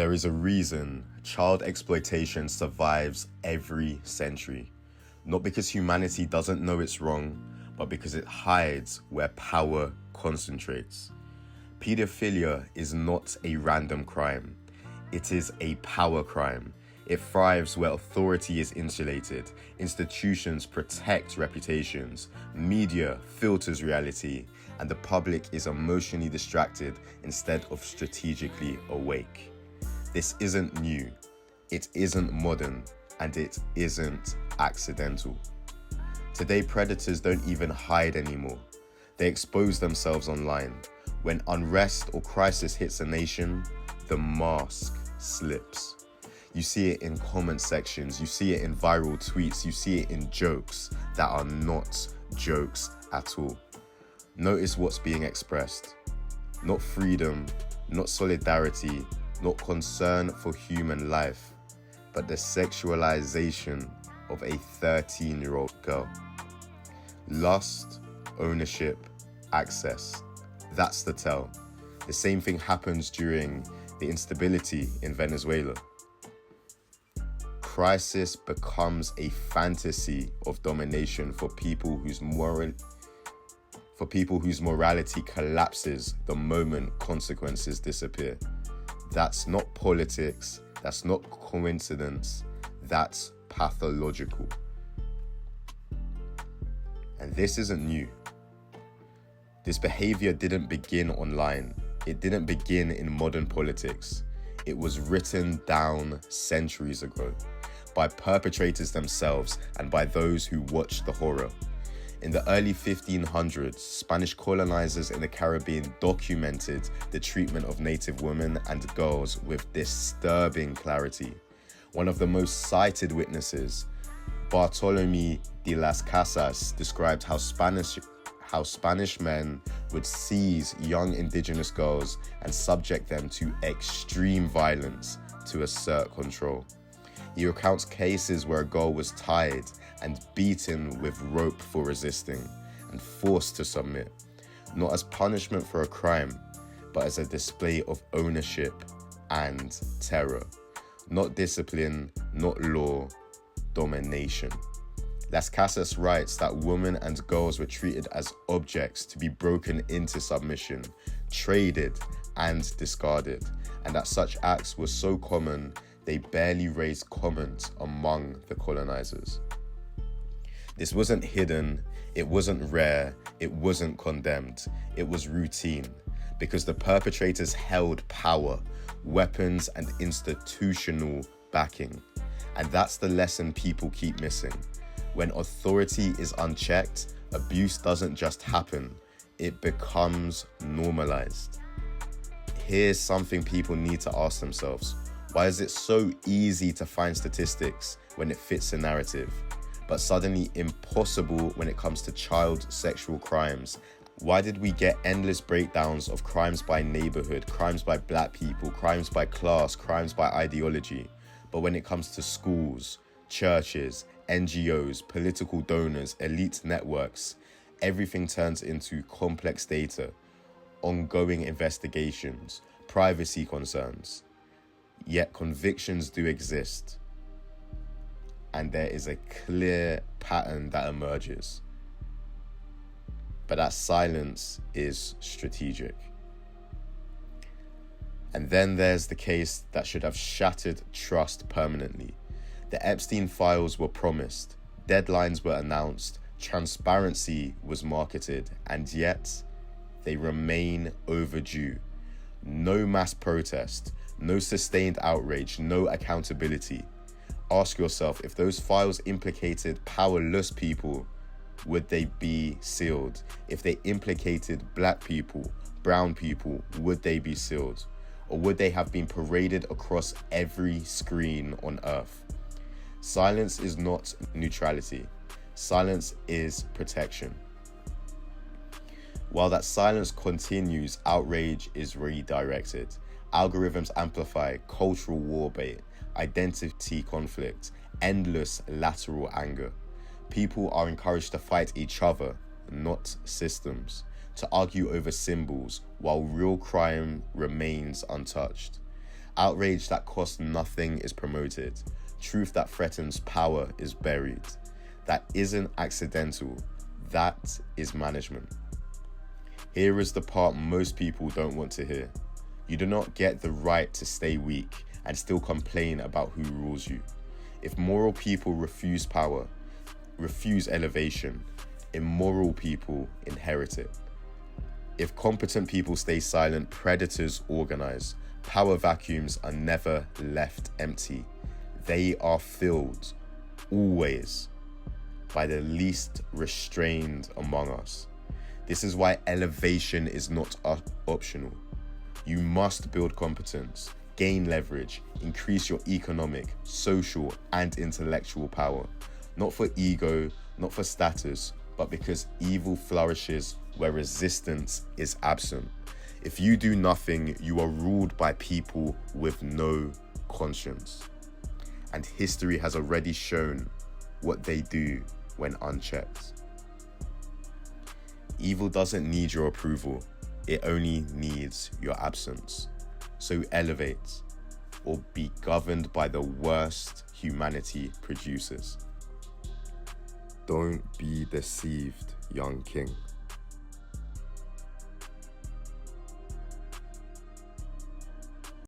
There is a reason child exploitation survives every century. Not because humanity doesn't know it's wrong, but because it hides where power concentrates. Pedophilia is not a random crime. It is a power crime. It thrives where authority is insulated, institutions protect reputations, media filters reality, and the public is emotionally distracted instead of strategically awake. This isn't new, it isn't modern, and it isn't accidental. Today, predators don't even hide anymore. They expose themselves online. When unrest or crisis hits a nation, the mask slips. You see it in comment sections, you see it in viral tweets, you see it in jokes that are not jokes at all. Notice what's being expressed. Not freedom, not solidarity, not concern for human life, but the sexualization of a 13-year-old girl. Lust, ownership, access. That's the tell. The same thing happens during the instability in Venezuela. Crisis becomes a fantasy of domination for people whose morality collapses the moment consequences disappear. That's not politics, that's not coincidence, that's pathological. And this isn't new. This behavior didn't begin online. It didn't begin in modern politics. It was written down centuries ago by perpetrators themselves and by those who watched the horror. In the early 1500s, Spanish colonizers in the Caribbean documented the treatment of native women and girls with disturbing clarity. One of the most cited witnesses, Bartolomé de las Casas, described how Spanish men would seize young indigenous girls and subject them to extreme violence to assert control. He recounts cases where a girl was tied and beaten with rope for resisting and forced to submit, not as punishment for a crime, but as a display of ownership and terror. Not discipline, not law, domination. Las Casas writes that women and girls were treated as objects to be broken into submission, traded and discarded, and that such acts were so common they barely raised comment among the colonizers. This wasn't hidden, it wasn't rare, it wasn't condemned, it was routine, because the perpetrators held power, weapons, and institutional backing. And that's the lesson people keep missing. When authority is unchecked, abuse doesn't just happen, it becomes normalized. Here's something people need to ask themselves. Why is it so easy to find statistics when it fits a narrative, but suddenly impossible when it comes to child sexual crimes? Why did we get endless breakdowns of crimes by neighborhood, crimes by black people, crimes by class, crimes by ideology? But when it comes to schools, churches, NGOs, political donors, elite networks, everything turns into complex data, ongoing investigations, privacy concerns. Yet convictions do exist, and there is a clear pattern that emerges. But that silence is strategic. And then there's the case that should have shattered trust permanently. The Epstein files were promised, deadlines were announced, transparency was marketed, and yet they remain overdue. No mass protest, no sustained outrage, no accountability. Ask yourself, if those files implicated powerless people, would they be sealed? If they implicated black people, brown people, would they be sealed? Or would they have been paraded across every screen on earth? Silence is not neutrality. Silence is protection. While that silence continues, outrage is redirected. Algorithms amplify cultural war bait, identity conflict, endless lateral anger. People are encouraged to fight each other, not systems, to argue over symbols while real crime remains untouched. Outrage that costs nothing is promoted. Truth that threatens power is buried. That isn't accidental. That is management. Here is the part most people don't want to hear. You do not get the right to stay weak and still complain about who rules you. If moral people refuse power, refuse elevation, immoral people inherit it. If competent people stay silent, predators organize. Power vacuums are never left empty. They are filled, always, by the least restrained among us. This is why elevation is not optional. You must build competence, gain leverage, increase your economic, social, and intellectual power. Not for ego, not for status, but because evil flourishes where resistance is absent. If you do nothing, you are ruled by people with no conscience. And history has already shown what they do when unchecked. Evil doesn't need your approval, it only needs your absence. So elevate, or be governed by the worst humanity produces. Don't be deceived, young king.